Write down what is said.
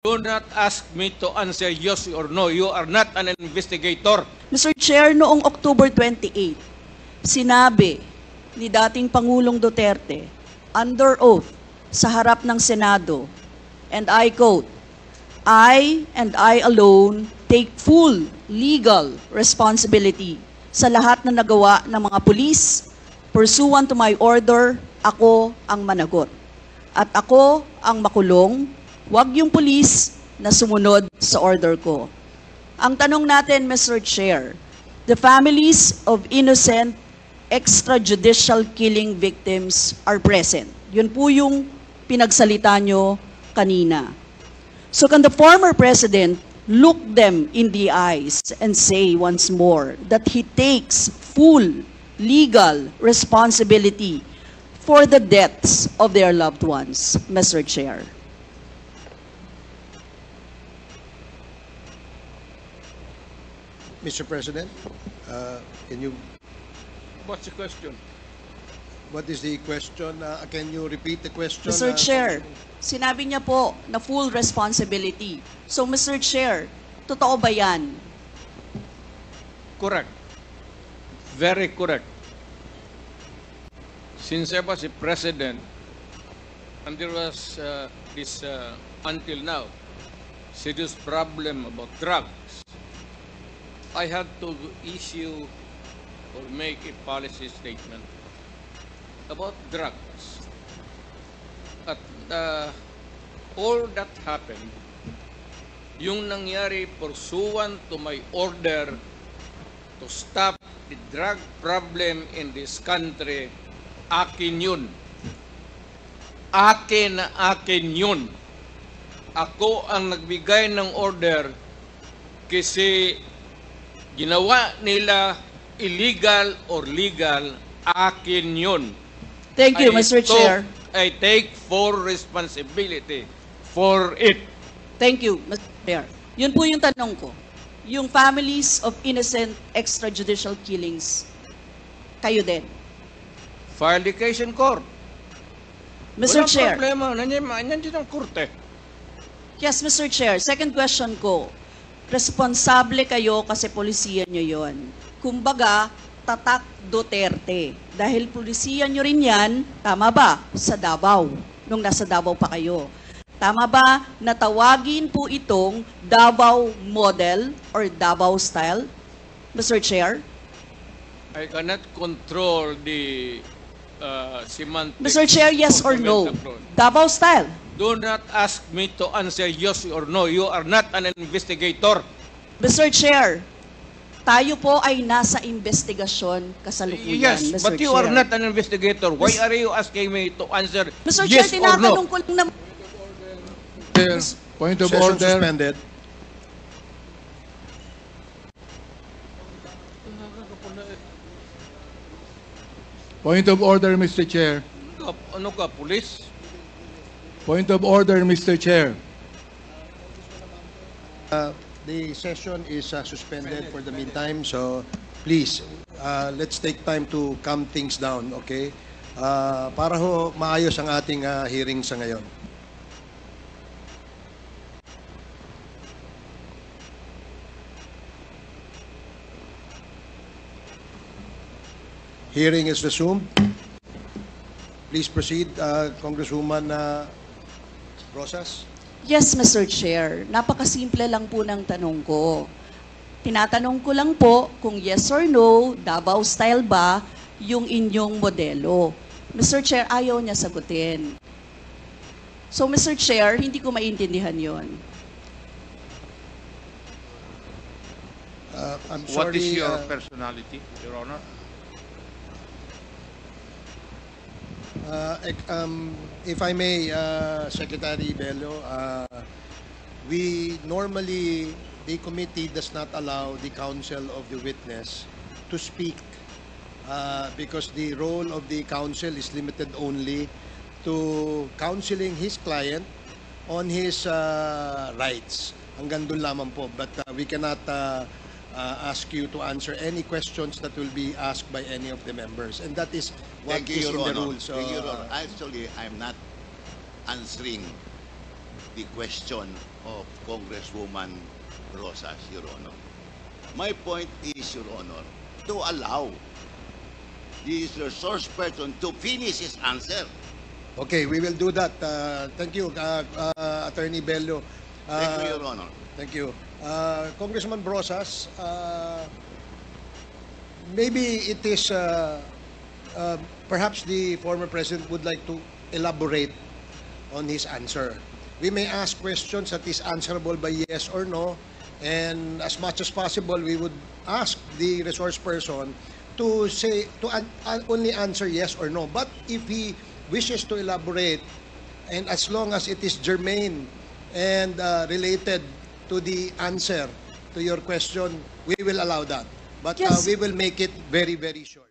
Do not ask me to answer yes or no. You are not an investigator. Mr. Chair, noong October 28, sinabi ni dating Pangulong Duterte under oath sa harap ng Senado, and I quote, I and I alone take full legal responsibility sa lahat na nagawa ng mga pulis. Pursuant to my order, ako ang managot. At ako ang makulong. Huwag yung pulis na sumunod sa order ko. Ang tanong natin, Mr. Chair, the families of innocent extrajudicial killing victims are present. Yun po yung pinagsalita nyo kanina. So can the former president look them in the eyes and say once more that he takes full legal responsibility for the deaths of their loved ones, Mr. Chair? Mr. President, can you, What's the question? what is the question? Can you repeat the question? Mr. Chair, sinabi niya po na full responsibility. So, Mr. Chair, totoo ba yan? Correct. Very correct. Since I was a president, and there was this, until now, serious problem about drugs, I had to issue or make a policy statement about drugs. At all that happened, yung nangyari pursuant to my order to stop the drug problem in this country, akin yun. Akin yun. Ako ang nagbigay ng order kasi ginawa nila illegal or legal, akin yun. Thank you, Mr. Chair. I take full responsibility for it. Thank you, Mr. Chair. Yun po yung tanong ko. Yung families of innocent extrajudicial killings, kayo din. File the case in court. Mr. Walang Chair. problema. Nandiyan ang korte. Yes, Mr. Chair. Second question ko. Responsable kayo kasi polisiya nyo yon. Kumbaga, tatak Duterte. Dahil polisiya nyo rin yan, tama ba? Sa Davao. Nung nasa Davao pa kayo. Tama ba na tawagin po itong Davao model or Davao style? Mr. Chair? I cannot control the semantics. Mr. Chair, yes or no? Davao style. Do not ask me to answer yes or no. You are not an investigator. Mr. Chair, tayo po ay nasa investigasyon kasalukuyan, Yes, Mr. but you Chair. are not an investigator. Why are you asking me to answer Mr. yes Chair, or no? tinatanong ko lang naman. Point of Session order. suspended. Point of order, Mr. Chair. Ano ka, police? Point of order, Mr. Chair. The session is suspended for the meantime, so please, let's take time to calm things down, okay? Para ho maayos ang ating hearing sa ngayon. Hearing is resumed. Please proceed, Congresswoman Rosas. Yes, Mr. Chair. Napakasimple lang po ng tanong ko. Tinatanong ko lang po kung yes or no, Davao style ba yung inyong modelo. Mr. Chair, ayaw niya sagutin. So, Mr. Chair, hindi ko maintindihan yon. I'm What is sorry, your personality, Your Honor? if I may, Secretary Bello, we normally, the committee does not allow the counsel of the witness to speak because the role of the counsel is limited only to counseling his client on his rights. Hanggang doon lamang po. But we cannot ask you to answer any questions that will be asked by any of the members. And that is what Thank you, is Your in the Honor. rules. Thank you, Your Honor. Actually, I'm not answering the question of Congresswoman Rosas, Your Honor. My point is, Your Honor, to allow the resource person to finish his answer. Okay, we will do that. Thank you, Attorney Bello. Thank you, Your Honor. Thank you. Congressman Brosas, maybe it is, perhaps the former president would like to elaborate on his answer. We may ask questions that is answerable by yes or no, and as much as possible, we would ask the resource person to say, only answer yes or no. But if he wishes to elaborate, and as long as it is germane and related to the answer to your question, we will allow that. But Yes. we will make it very, very short.